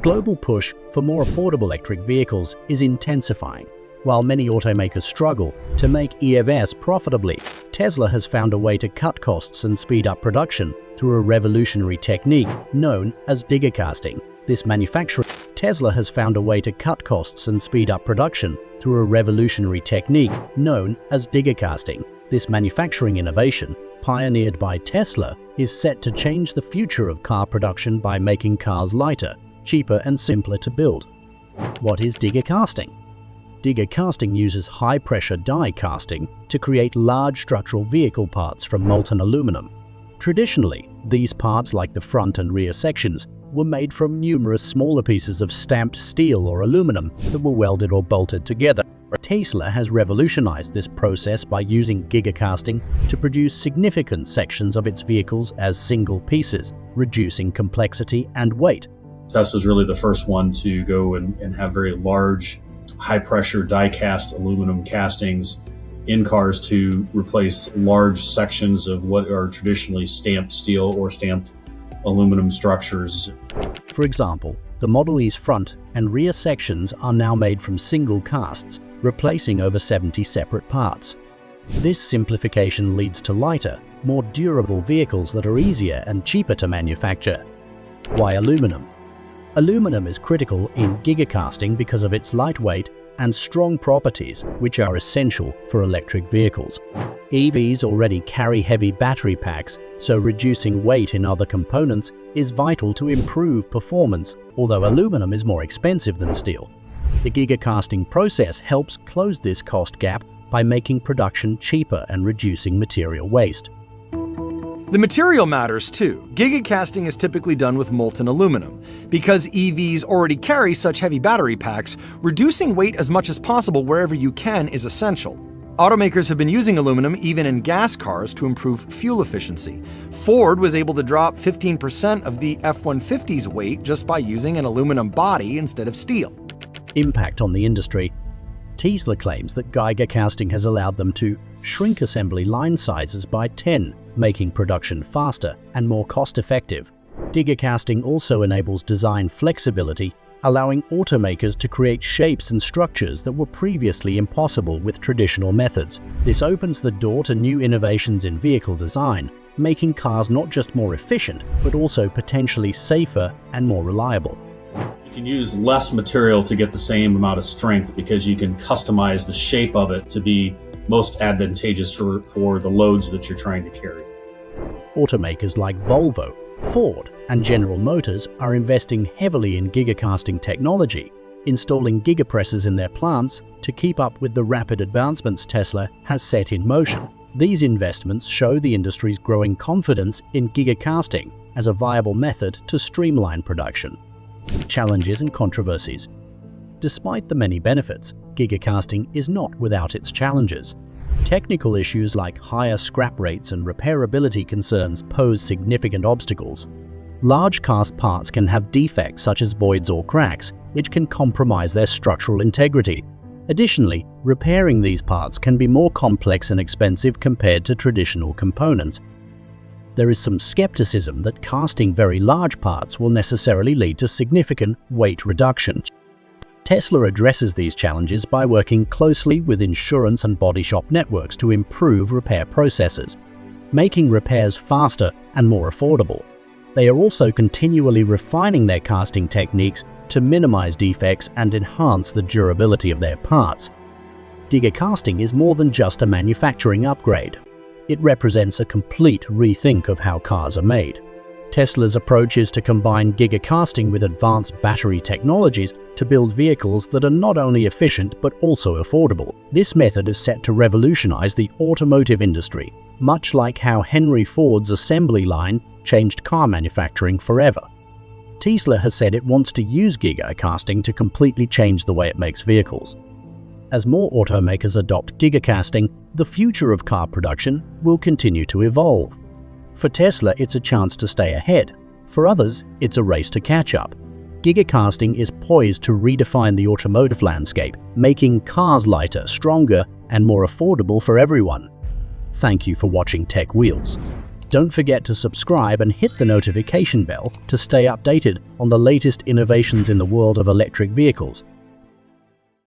global push for more affordable electric vehicles is intensifying. While many automakers struggle to make EVs profitably, Tesla has found a way to cut costs and speed up production through a revolutionary technique known as Gigacasting. Tesla has found a way to cut costs and speed up production through a revolutionary technique known as Gigacasting. This manufacturing innovation, pioneered by Tesla, is set to change the future of car production by making cars lighter, cheaper and simpler to build. What is Gigacasting? Gigacasting uses high-pressure die casting to create large structural vehicle parts from molten aluminum. Traditionally, these parts, like the front and rear sections, were made from numerous smaller pieces of stamped steel or aluminum that were welded or bolted together. Tesla has revolutionized this process by using gigacasting to produce significant sections of its vehicles as single pieces, reducing complexity and weight. Tesla's really the first one to go and have very large, high-pressure die-cast aluminum castings in cars to replace large sections of what are traditionally stamped steel or stamped aluminum structures. For example, the Model E's front and rear sections are now made from single casts, replacing over 70 separate parts. This simplification leads to lighter, more durable vehicles that are easier and cheaper to manufacture. Why aluminum? Aluminum is critical in gigacasting because of its lightweight and strong properties, which are essential for electric vehicles. EVs already carry heavy battery packs, so reducing weight in other components is vital to improve performance, although aluminum is more expensive than steel. The gigacasting process helps close this cost gap by making production cheaper and reducing material waste. The material matters too. Gigacasting is typically done with molten aluminum. Because EVs already carry such heavy battery packs, reducing weight as much as possible wherever you can is essential. Automakers have been using aluminum even in gas cars to improve fuel efficiency. Ford was able to drop 15% of the F-150's weight just by using an aluminum body instead of steel. Impact on the industry. Tesla claims that gigacasting has allowed them to shrink assembly line sizes by 10, making production faster and more cost-effective. Gigacasting also enables design flexibility, allowing automakers to create shapes and structures that were previously impossible with traditional methods. This opens the door to new innovations in vehicle design, making cars not just more efficient, but also potentially safer and more reliable. You can use less material to get the same amount of strength because you can customize the shape of it to be most advantageous for the loads that you're trying to carry. Automakers like Volvo, Ford, and General Motors are investing heavily in gigacasting technology, installing gigapresses in their plants to keep up with the rapid advancements Tesla has set in motion. These investments show the industry's growing confidence in gigacasting as a viable method to streamline production. Challenges and controversies. Despite the many benefits, gigacasting is not without its challenges. Technical issues like higher scrap rates and repairability concerns pose significant obstacles. Large cast parts can have defects such as voids or cracks, which can compromise their structural integrity. Additionally, repairing these parts can be more complex and expensive compared to traditional components. There is some skepticism that casting very large parts will necessarily lead to significant weight reduction. Tesla addresses these challenges by working closely with insurance and body shop networks to improve repair processes, making repairs faster and more affordable. They are also continually refining their casting techniques to minimize defects and enhance the durability of their parts. Gigacasting is more than just a manufacturing upgrade. It represents a complete rethink of how cars are made. Tesla's approach is to combine gigacasting with advanced battery technologies to build vehicles that are not only efficient but also affordable. This method is set to revolutionize the automotive industry, much like how Henry Ford's assembly line changed car manufacturing forever. Tesla has said it wants to use gigacasting to completely change the way it makes vehicles. As more automakers adopt gigacasting, the future of car production will continue to evolve. For Tesla, it's a chance to stay ahead. For others, it's a race to catch up. Gigacasting is poised to redefine the automotive landscape, making cars lighter, stronger, and more affordable for everyone. Thank you for watching Tech Wheels. Don't forget to subscribe and hit the notification bell to stay updated on the latest innovations in the world of electric vehicles.